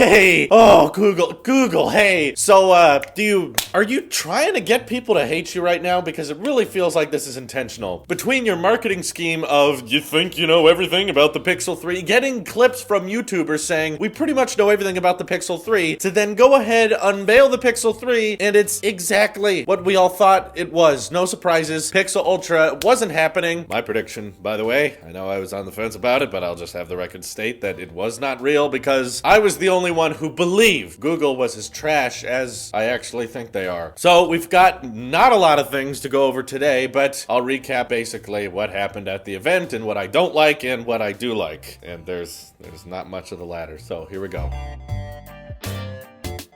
Hey, oh, Google, hey. So, are you trying to get people to hate you right now? Because it really feels like this is intentional. Between your marketing scheme of, you think you know everything about the Pixel 3, getting clips from YouTubers saying, we pretty much know everything about the Pixel 3, to then go ahead, unveil the Pixel 3, and it's exactly what we all thought it was. No surprises. Pixel Ultra wasn't happening. My prediction, by the way, I know I was on the fence about it, but I'll just have the record state that it was not real because I was the only one who believed Google was as trash as I actually think they are. So we've got not a lot of things to go over today, but I'll recap basically what happened at the event and what I don't like and what I do like. And there's not much of the latter. So here we go.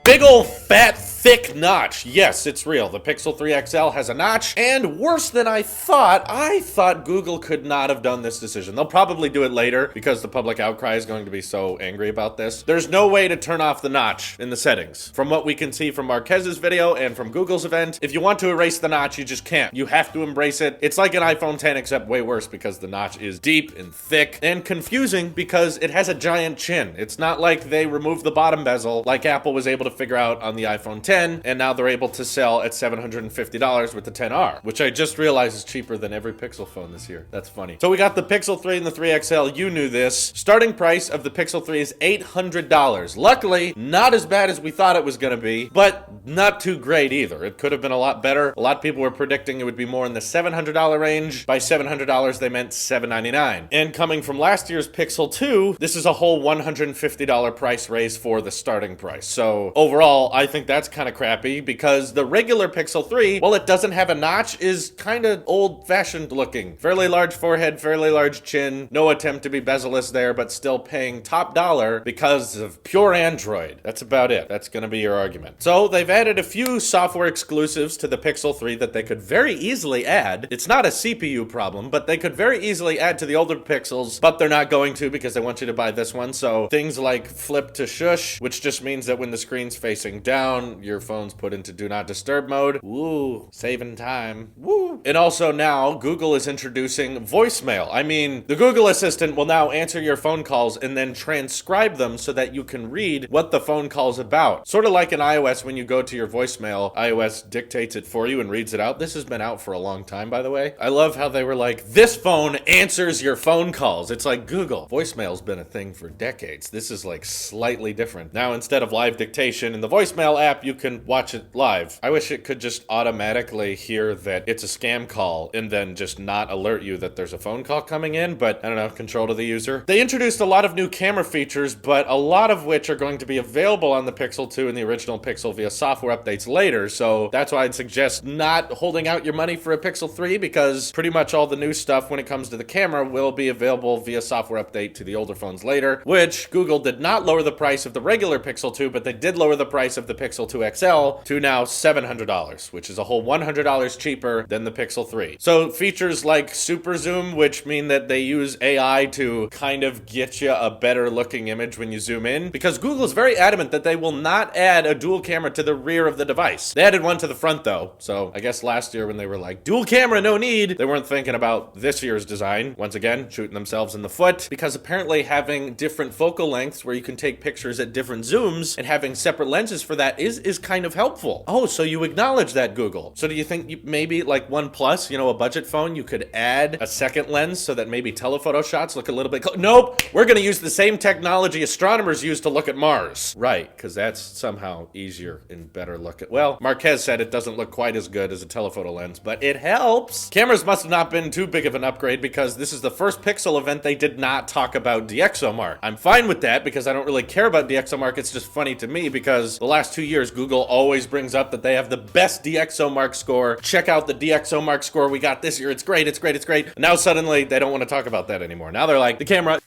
Big ol' fat, thick notch. Yes, it's real. The Pixel 3 XL has a notch, and worse than I thought Google could not have done this decision. They'll probably do it later because the public outcry is going to be so angry about this. There's no way to turn off the notch in the settings. From what we can see from Marquez's video and from Google's event, if you want to erase the notch, you just can't. You have to embrace it. It's like an iPhone 10 except way worse because the notch is deep and thick and confusing because it has a giant chin. It's not like they removed the bottom bezel like Apple was able to figure out on the iPhone 10, and now they're able to sell at $750 with the 10R, which I just realized is cheaper than every Pixel phone this year. That's funny. So we got the Pixel 3 and the 3 XL. You knew this. Starting price of the Pixel 3 is $800. Luckily, not as bad as we thought it was going to be, but not too great either. It could have been a lot better. A lot of people were predicting it would be more in the $700 range. By $700, they meant $799. And coming from last year's Pixel 2, this is a whole $150 price raise for the starting price. So overall, I think that's kind of crappy because the regular Pixel 3, while it doesn't have a notch, is kind of old-fashioned looking. Fairly large forehead, fairly large chin, no attempt to be bezel-less there, but still paying top dollar because of pure Android. That's about it. That's going to be your argument. So they've added a few software exclusives to the Pixel 3 that they could very easily add. It's not a CPU problem, but they could very easily add to the older Pixels, but they're not going to because they want you to buy this one. So things like flip to shush, which just means that when the screen's facing down, your phone's put into do not disturb mode. Woo, saving time. Woo. And also now Google is introducing voicemail. I mean, the Google Assistant will now answer your phone calls and then transcribe them so that you can read what the phone call's about. Sort of like in iOS when you go to your voicemail, iOS dictates it for you and reads it out. This has been out for a long time, by the way. I love how they were like, this phone answers your phone calls. It's like Google. Voicemail's been a thing for decades. This is like slightly different. Now instead of live dictation in the voicemail app, you can watch it live. I wish it could just automatically hear that it's a scam call and then just not alert you that there's a phone call coming in, but I don't know, control to the user. They introduced a lot of new camera features, but a lot of which are going to be available on the Pixel 2 and the original Pixel via software updates later, so that's why I'd suggest not holding out your money for a Pixel 3 because pretty much all the new stuff when it comes to the camera will be available via software update to the older phones later, which Google did not lower the price of the regular Pixel 2, but they did lower the price of the Pixel 2 XL to now $700, which is a whole $100 cheaper than the Pixel 3. So features like super zoom, which mean that they use AI to kind of get you a better looking image when you zoom in, because Google is very adamant that they will not add a dual camera to the rear of the device. They added one to the front though, so I guess last year when they were like, dual camera, no need, they weren't thinking about this year's design. Once again, shooting themselves in the foot, because apparently having different focal lengths where you can take pictures at different zooms and having separate lenses for that is kind of helpful. Oh, so you acknowledge that, Google. So do you think maybe like OnePlus, you know, a budget phone, you could add a second lens so that maybe telephoto shots look a little bit nope, we're gonna use the same technology astronomers use to look at Mars. Right, because that's somehow easier and better look at. Well, Marquez said it doesn't look quite as good as a telephoto lens, but it helps. Cameras must have not been too big of an upgrade because this is the first Pixel event they did not talk about DxOMark. I'm fine with that because I don't really care about DxOMark. It's just funny to me because the last 2 years, Google always brings up that they have the best DxOMark score. Check out the DxOMark score we got this year. It's great, it's great, it's great. And now suddenly they don't want to talk about that anymore. Now they're like, the camera.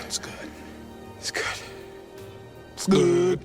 It's good. It's good. It's good.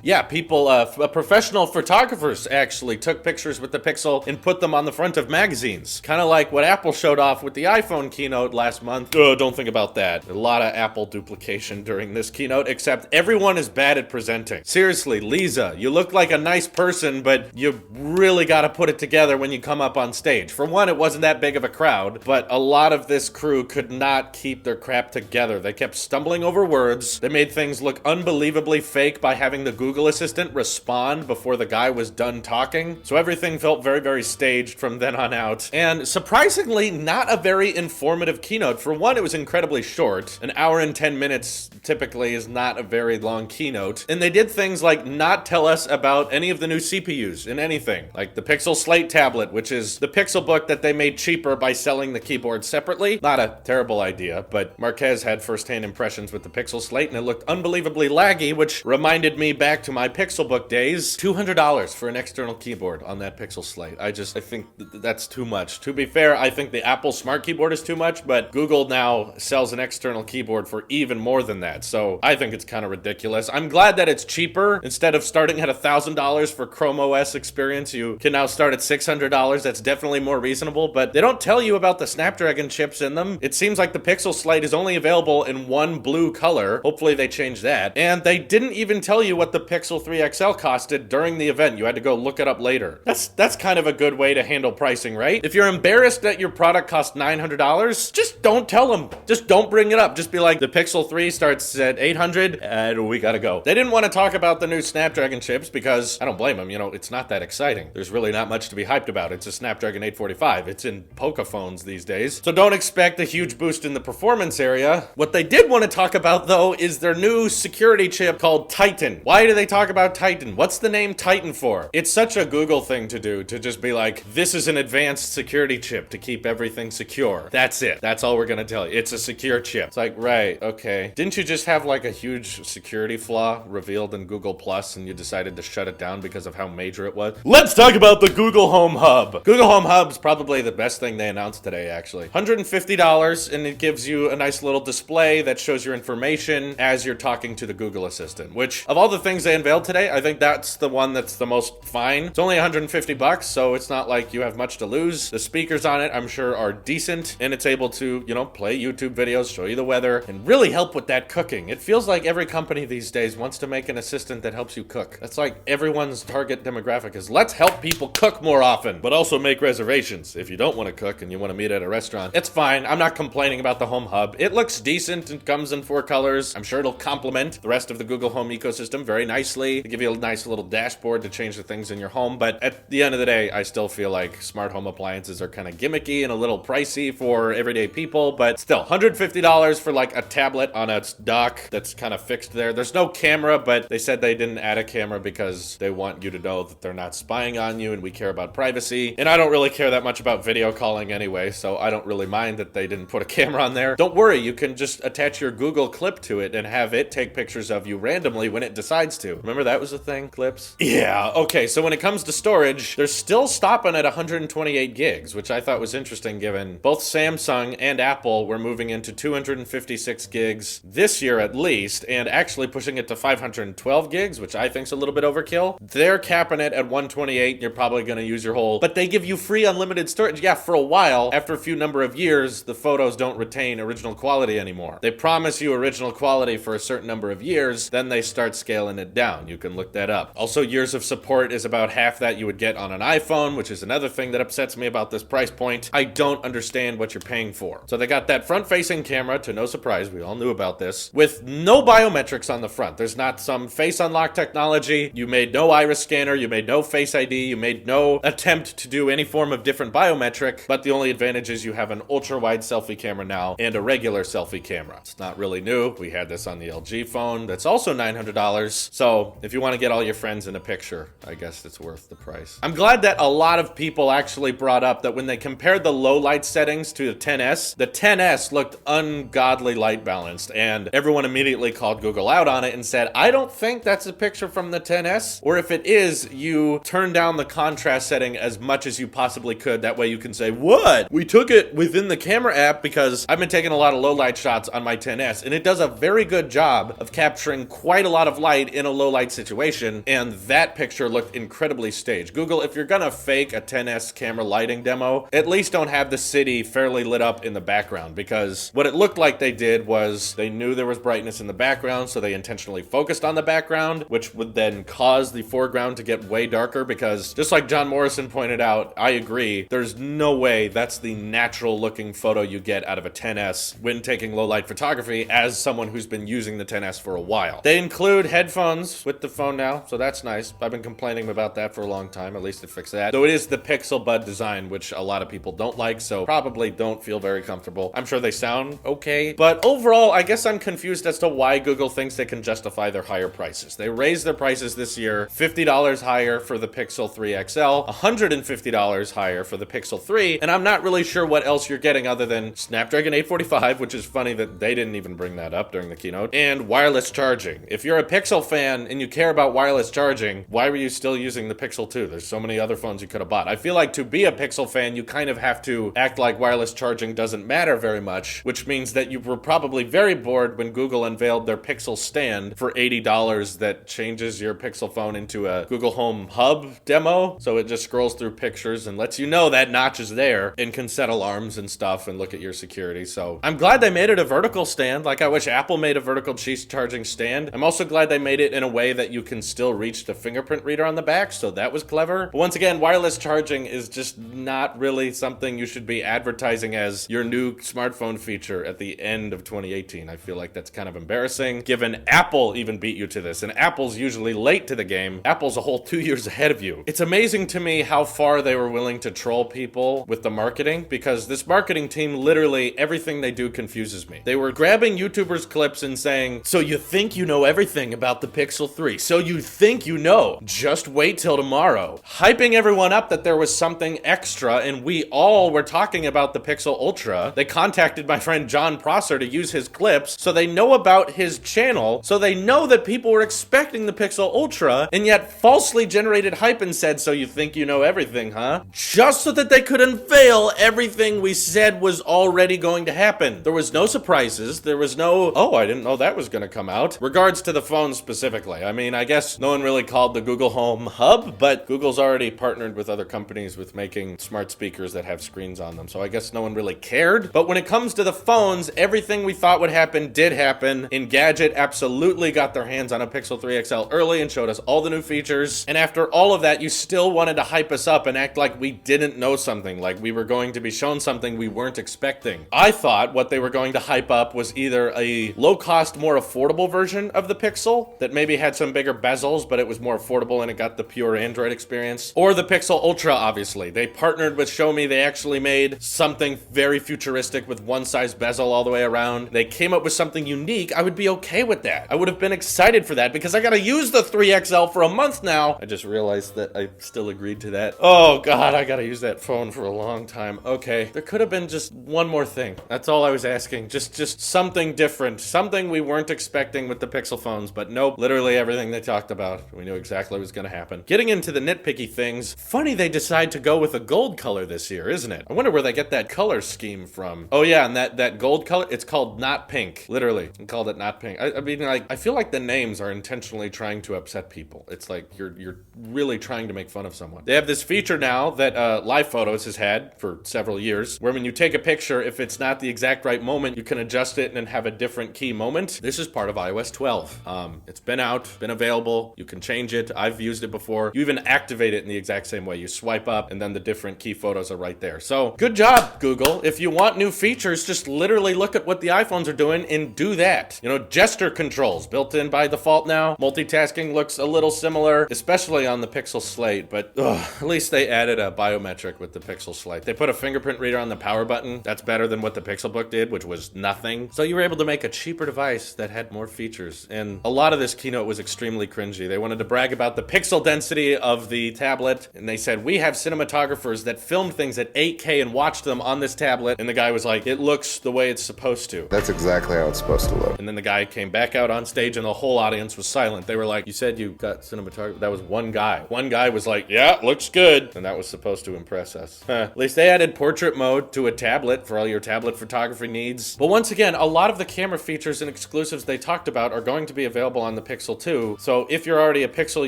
Yeah, people, professional photographers actually took pictures with the Pixel and put them on the front of magazines. Kind of like what Apple showed off with the iPhone keynote last month. Don't think about that. A lot of Apple duplication during this keynote, except everyone is bad at presenting. Seriously, Lisa, you look like a nice person, but you really gotta put it together when you come up on stage. For one, it wasn't that big of a crowd, but a lot of this crew could not keep their crap together. They kept stumbling over words. They made things look unbelievably fake by having the Google Assistant respond before the guy was done talking. So everything felt very, very staged from then on out. And surprisingly, not a very informative keynote. For one, it was incredibly short. An hour and 10 minutes typically is not a very long keynote. And they did things like not tell us about any of the new CPUs in anything. Like the Pixel Slate tablet, which is the Pixel book that they made cheaper by selling the keyboard separately. Not a terrible idea, but Marquez had firsthand impressions with the Pixel Slate and it looked unbelievably laggy, which reminded me back to my Pixel book days. $200 for an external keyboard on that Pixel Slate. I think that's too much. To be fair, I think the Apple Smart Keyboard is too much, but Google now sells an external keyboard for even more than that. So I think it's kind of ridiculous. I'm glad that it's cheaper. Instead of starting at $1,000 for Chrome OS experience, you can now start at $600. That's definitely more reasonable, but they don't tell you about the Snapdragon chips in them. It seems like the Pixel Slate is only available in one blue color. Hopefully they change that. And they didn't even tell you what the Pixel 3 XL costed during the event. You had to go look it up later. That's kind of a good way to handle pricing, right? If you're embarrassed that your product costs $900, just don't tell them. Just don't bring it up. Just be like, the Pixel 3 starts at $800 and we gotta go. They didn't want to talk about the new Snapdragon chips because I don't blame them. You know, it's not that exciting. There's really not much to be hyped about. It's a Snapdragon 845. It's in Poco phones these days. So don't expect a huge boost in the performance area. What they did want to talk about though is their new security chip called Titan. Why do they talk about Titan? What's the name Titan for? It's such a Google thing to do, to just be like, this is an advanced security chip to keep everything secure. That's it. That's all we're gonna tell you. It's a secure chip. It's like, right, okay. Didn't you just have like a huge security flaw revealed in Google Plus and you decided to shut it down because of how major it was? Let's talk about the Google Home Hub. Google Home Hub is probably the best thing they announced today, actually. $150, and it gives you a nice little display that shows your information as you're talking to the Google Assistant, which of all the things they unveiled today, I think that's the one that's the most fine. It's only $150, so it's not like you have much to lose. The speakers on it, I'm sure, are decent, and it's able to, you know, play YouTube videos, show you the weather, and really help with that cooking. It feels like every company these days wants to make an assistant that helps you cook. That's like everyone's target demographic is, let's help people cook more often, but also make reservations. If you don't want to cook and you want to meet at a restaurant, it's fine. I'm not complaining about the Home Hub. It looks decent and comes in 4 colors. I'm sure it'll complement the rest of the Google Home ecosystem very nicely. They give you a nice little dashboard to change the things in your home, but at the end of the day, I still feel like smart home appliances are kind of gimmicky and a little pricey for everyday people, but still, $150 for like a tablet on a dock that's kind of fixed there. There's no camera, but they said they didn't add a camera because they want you to know that they're not spying on you, and we care about privacy. And I don't really care that much about video calling anyway, so I don't really mind that they didn't put a camera on there. Don't worry, you can just attach your Google Clip to it and have it take pictures of you randomly when it decides to. Remember that was a thing, Clips? Yeah, okay, so when it comes to storage, they're still stopping at 128 gigs, which I thought was interesting given both Samsung and Apple were moving into 256 gigs this year at least, and actually pushing it to 512 gigs, which I think is a little bit overkill. They're capping it at 128, you're probably gonna use your whole, but they give you free unlimited storage. Yeah, for a while, after a few number of years, the photos don't retain original quality anymore. They promise you original quality for a certain number of years, then they start scaling it down. You can look that up. Also, years of support is about half that you would get on an iPhone, which is another thing that upsets me about this price point. I don't understand what you're paying for. So they got that front-facing camera, to no surprise, we all knew about this, with no biometrics on the front. There's not some face unlock technology. You made no iris scanner, you made no Face ID, you made no attempt to do any form of different biometric, but the only advantage is you have an ultra-wide selfie camera now and a regular selfie camera. It's not really new. We had this on the LG phone. That's also $900. So if you want to get all your friends in a picture, I guess it's worth the price. I'm glad that a lot of people actually brought up that when they compared the low light settings to the the 10S looked ungodly light balanced, and everyone immediately called Google out on it and said, I don't think that's a picture from the 10S, or if it is, you turn down the contrast setting as much as you possibly could. That way you can say, what? We took it within the camera app, because I've been taking a lot of low light shots on my 10S, and it does a very good job of capturing quite a lot of light in a a low light situation, and that picture looked incredibly staged. Google, if you're gonna fake a 10S camera lighting demo, at least don't have the city fairly lit up in the background, because what it looked like they did was they knew there was brightness in the background, so they intentionally focused on the background, which would then cause the foreground to get way darker, because just like John Morrison pointed out, I agree, there's no way that's the natural looking photo you get out of a 10S when taking low light photography as someone who's been using the 10S for a while. They include headphones with the phone now, so that's nice. I've been complaining about that for a long time. At least it fixed that. Though it is the Pixel Bud design, which a lot of people don't like, so probably don't feel very comfortable. I'm sure they sound okay, but overall, I guess I'm confused as to why Google thinks they can justify their higher prices. They raised their prices this year, $50 higher for the Pixel 3 XL, $150 higher for the Pixel 3, and I'm not really sure what else you're getting other than Snapdragon 845, which is funny that they didn't even bring that up during the keynote, and wireless charging. If you're a Pixel fan and you care about wireless charging, why were you still using the Pixel 2? There's so many other phones you could have bought. I feel like to be a Pixel fan, you kind of have to act like wireless charging doesn't matter very much, which means that you were probably very bored when Google unveiled their Pixel stand for $80 that changes your Pixel phone into a Google Home Hub demo. So it just scrolls through pictures and lets you know that notch is there and can set alarms and stuff and look at your security. So I'm glad they made it a vertical stand. Like I wish Apple made a vertical charging stand. I'm also glad they made it in a way that you can still reach the fingerprint reader on the back. So that was clever. But once again, wireless charging is just not really something you should be advertising as your new smartphone feature at the end of 2018. I feel like that's kind of embarrassing, given Apple even beat you to this, and Apple's usually late to the game. Apple's a whole 2 years ahead of you. It's amazing to me how far they were willing to troll people with the marketing, because this marketing team, literally everything they do confuses me. They were grabbing YouTubers' clips and saying, so you think you know everything about the Pixel 3, so you think you know, just wait till tomorrow. Hyping everyone up that there was something extra, and we all were talking about the Pixel Ultra. They contacted my friend John Prosser to use his clips, so they know about his channel, so they know that people were expecting the Pixel Ultra, and yet falsely generated hype and said, so you think you know everything, huh? Just so that they could unveil everything we said was already going to happen. There was no surprises. There was no, oh, I didn't know that was going to come out. Regards to the phone specifically. I mean, I guess no one really called the Google Home Hub, but Google's already partnered with other companies with making smart speakers that have screens on them, so I guess no one really cared. But when it comes to the phones, everything we thought would happen did happen. Engadget absolutely got their hands on a Pixel 3 XL early and showed us all the new features, and after all of that, you still wanted to hype us up and act like we didn't know something, like we were going to be shown something we weren't expecting. I thought what they were going to hype up was either a low-cost, more affordable version of the Pixel that maybe had some bigger bezels, but it was more affordable and it got the pure Android experience, or the Pixel Ultra, obviously. They partnered with Xiaomi. They actually made something very futuristic with one-size bezel all the way around. They came up with something unique. I would be okay with that. I would have been excited for that because I gotta use the 3XL for a month now. I just realized that I still agreed to that. Oh God, I gotta use that phone for a long time. Okay, there could have been just one more thing. That's all I was asking. Just something different. Something we weren't expecting with the Pixel phones, but nope. Literally everything they talked about, we knew exactly what was gonna happen. Getting into the nitpicky things, funny they decide to go with a gold color this year, isn't it? I wonder where they get that color scheme from. Oh yeah, and that gold color, it's called Not Pink. Literally, they called it Not Pink. I mean, like, I feel like the names are intentionally trying to upset people. It's like you're really trying to make fun of someone. They have this feature now that Live Photos has had for several years, where when you take a picture, if it's not the exact right moment, you can adjust it and have a different key moment. This is part of iOS 12. It's been out, been available. You can change it. I've used it before. You even activate it in the exact same way. You swipe up and then the different key photos are right there. So good job, Google. If you want new features, just literally look at what the iPhones are doing and do that. You know, gesture controls built in by default now. Multitasking looks a little similar, especially on the Pixel Slate, but at least they added a biometric with the Pixel Slate. They put a fingerprint reader on the power button. That's better than what the Pixel Book did, which was nothing. So you were able to make a cheaper device that had more features. And a lot of this keynote was extremely cringy. They wanted to brag about the pixel density of the tablet, and they said, we have cinematographers that filmed things at 8K and watched them on this tablet. And the guy was like, it looks the way it's supposed to. That's exactly how it's supposed to look. And then the guy came back out on stage and the whole audience was silent. They were like, you said you got cinematography. That was one guy. One guy was like, yeah, looks good. And that was supposed to impress us. At least they added portrait mode to a tablet for all your tablet photography needs. But once again, a lot of the camera features and exclusives they talked about are going to be available on the Pixel Pixel 2. So if you're already a Pixel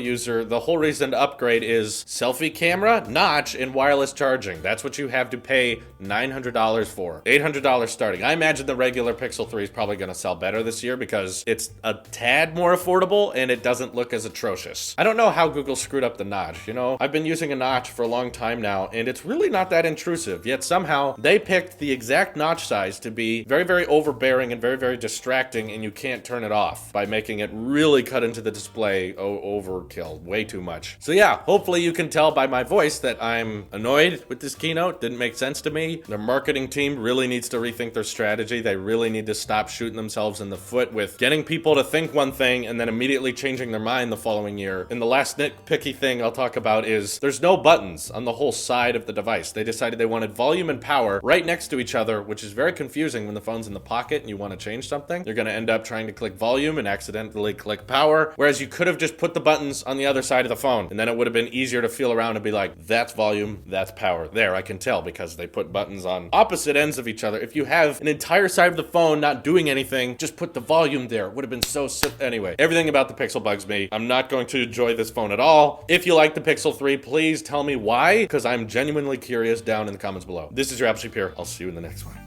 user, the whole reason to upgrade is selfie camera, notch, and wireless charging. That's what you have to pay $900 for. $800 starting. I imagine the regular Pixel 3 is probably going to sell better this year because it's a tad more affordable and it doesn't look as atrocious. I don't know how Google screwed up the notch. You know, I've been using a notch for a long time now and it's really not that intrusive, yet somehow they picked the exact notch size to be very, very overbearing and very, very distracting, and you can't turn it off by making it really cut into the display. Overkill, way too much. So yeah, hopefully you can tell by my voice that I'm annoyed with this keynote. Didn't make sense to me. Their marketing team really needs to rethink their strategy. They really need to stop shooting themselves in the foot with getting people to think one thing and then immediately changing their mind the following year. And the last nitpicky thing I'll talk about is there's no buttons on the whole side of the device. They decided they wanted volume and power right next to each other, which is very confusing when the phone's in the pocket and you want to change something. You're going to end up trying to click volume and accidentally click power, whereas you could have just put the buttons on the other side of the phone and then it would have been easier to feel around and be like, that's volume, that's power. There, I can tell because they put buttons on opposite ends of each other. If you have an entire side of the phone not doing anything, just put the volume there. It would have been so anyway, everything about the Pixel bugs me. I'm not going to enjoy this phone at all. If you like the Pixel 3, please tell me why, because I'm genuinely curious down in the comments below. This is your Apple Sheep here. I'll see you in the next one.